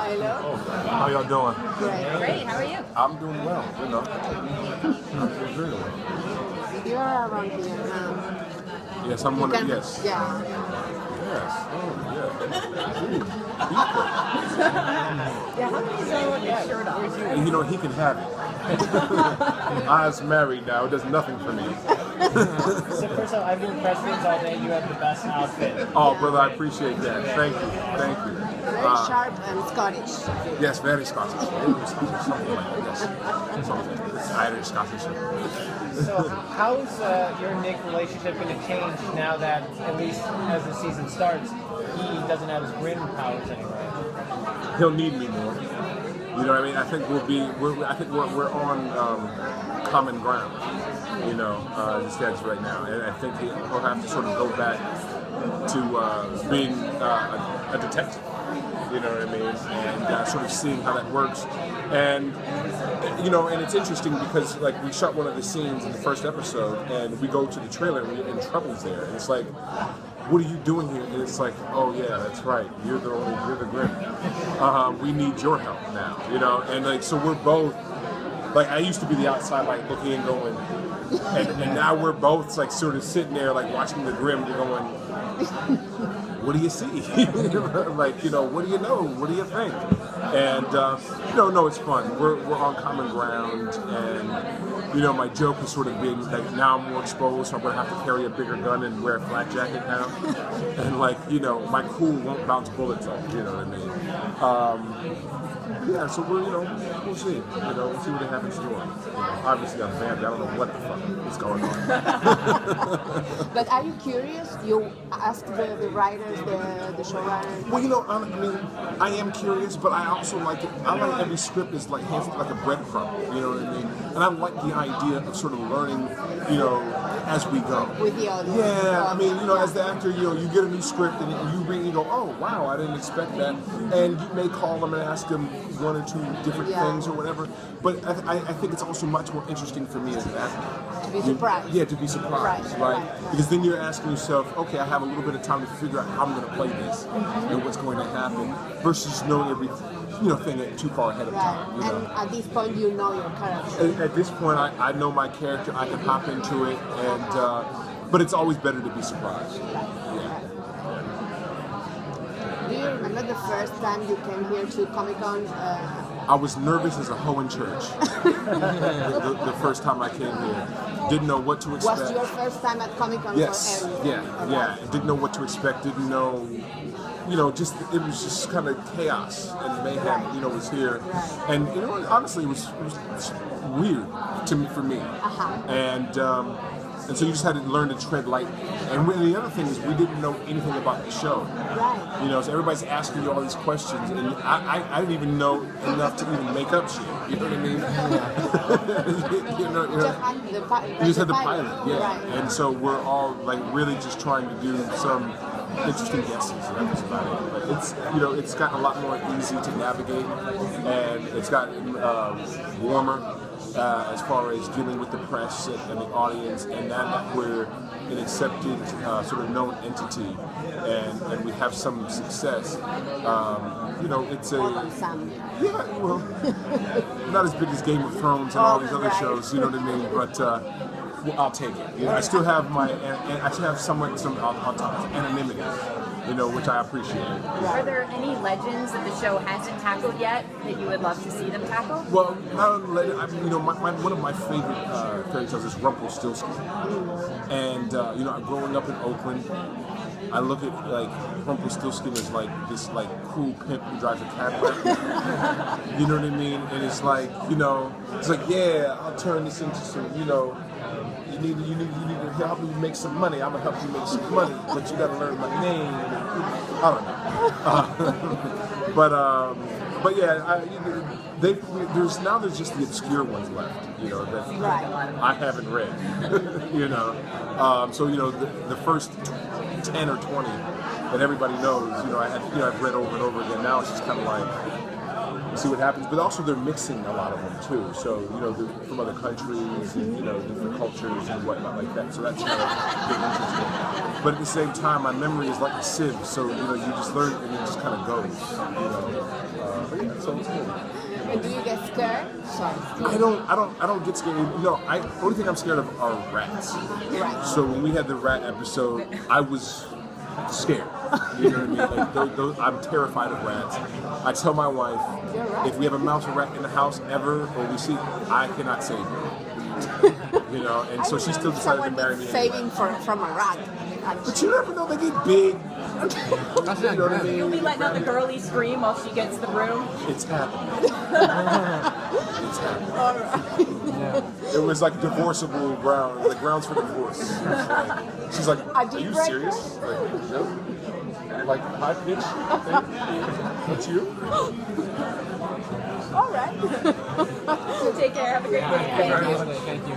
Hello. How y'all doing? Great. Great, how are you? I'm doing well, you know. I'm doing very well. You're around here now. Yes, I'm one of, yes. Yeah. Yes. Oh, yeah. Yeah, how many is with your shirt on? And you know, he can have it. I was married now, it does nothing for me. So first of all, I've been press rooms all day. You have the best outfit. Oh, brother, I appreciate that. Thank you. Thank you. Very sharp and Scottish. Yes, very Scottish. Something like that, yes. Something. It's Irish, Scottish. So how's your Nick relationship going to change now that, at least as the season starts, he doesn't have his grin powers anymore? He'll need me more. You know what I mean? I think we're on common ground. You know, the stats right now, and I think he'll have to sort of go back to being a detective. You know what I mean? And sort of seeing how that works. And you know, and it's interesting because like we shot one of the scenes in the first episode, and we go to the trailer and Trouble's there, and it's like, what are you doing here? And it's like, oh yeah, that's right. You're the Grim. We need your help now. You know, and like so we're both like I used to be the outside like looking and going, and now we're both like sort of sitting there like watching the Grim, going, what do you see? Like, you know, what do you know? What do you think? And you know, no, it's fun. We're on common ground, and you know, my joke is sort of being like now I'm more exposed, so I'm gonna have to carry a bigger gun and wear a flak jacket now, and like, you know, my cool won't bounce bullets off. You know what I mean? Yeah, so we'll see. You know, we'll see what happens to him. You know, obviously, I'm vamped. I don't know what the fuck is going on. But are you curious? You ask the writers, the showrunners? Well, you know, I mean, I am curious, but I also like it. I like every script is like like a breadcrumb. You know what I mean? And I like the idea of sort of learning, you know, as we go. With the audience. Yeah, I mean, you know, as the actor, you know, you get a new script and you read and you go, oh, wow, I didn't expect that. And you may call them and ask them one or two different things or whatever. But I think it's also much more interesting for me as an actor. To be surprised. Yeah, to be surprised, right? Because then you're asking yourself, okay, I have a little bit of time to figure out how I'm going to play this and what's going to happen, versus knowing every thing too far ahead of time. You know? And at this point, you know your character. At this point, I know my character. I can hop into it, and but it's always better to be surprised. Yeah. Do you remember the first time you came here to Comic-Con? I was nervous as a hoe in church. the first time I came here, didn't know what to expect. Was your first time at Comic-Con? Yes. For everything? Yeah. Didn't know what to expect. Didn't know. You know, just it was just kind of chaos and mayhem. You know, was here, and you know, honestly, it was weird for me. And so you just had to learn to tread lightly. And the other thing is, we didn't know anything about the show. Right. You know, so everybody's asking you all these questions, and I didn't even know enough to even make up shit. You know what I mean? You just had the pilot, yeah. Right. And so we're all like really just trying to do some interesting guesses, and that was about it. But it's, you know, it's gotten a lot more easy to navigate, and it's gotten warmer. As far as dealing with the press and the audience, and now that we're an accepted, sort of known entity, and we have some success, you know, it's a well, not as big as Game of Thrones and all these other shows, you know what I mean? But well, I'll take it. You know, I still have some anonymity, you know, which I appreciate. Are there any legends that the show hasn't tackled yet that you would love to see them tackle? Well, not only legend, I mean, you know, one of my favorite fairy tales is Rumpelstiltskin, and you know, growing up in Oakland, I look at like Rumpelstiltskin as like this like cool pimp who drives a Cadillac. You know what I mean? And it's like, you know, it's like, yeah, I'll turn this into some, you know. You need to help me make some money. I'm gonna help you make some money, but you gotta learn my name. I don't know. But yeah, there's just the obscure ones left, you know, that I haven't read. You know, so you know the first 10 or 20 that everybody knows, you know, I've read over and over again. Now it's just kind of like, see what happens, but also they're mixing a lot of them too. So you know, from other countries and, you know, different cultures and whatnot like that. So that's kind of been interesting. But at the same time, my memory is like a sieve. So you know, you just learn and it just kind of goes. You know, but So it's good. And do you get scared? Sorry. I don't get scared. No, only thing I'm scared of are rats. Right. So when we had the rat episode, I was scared. You know what I mean? Like, I'm terrified of rats. I tell my wife, You're right. if we have a mouse or rat in the house ever, or we see, I cannot save her. You know, and so she still decided to marry me. Saving from a rat. But you never know, they get big. That's You know what I not You'll be mean? letting out the girly scream while she gets the broom. It's happening. It's happening. It was like divorceable ground, like grounds for divorce. She's like, A are deep you breaker? serious? Like, no. Like high pitch? That's you? All right. Take care. Have a great day. Thank you.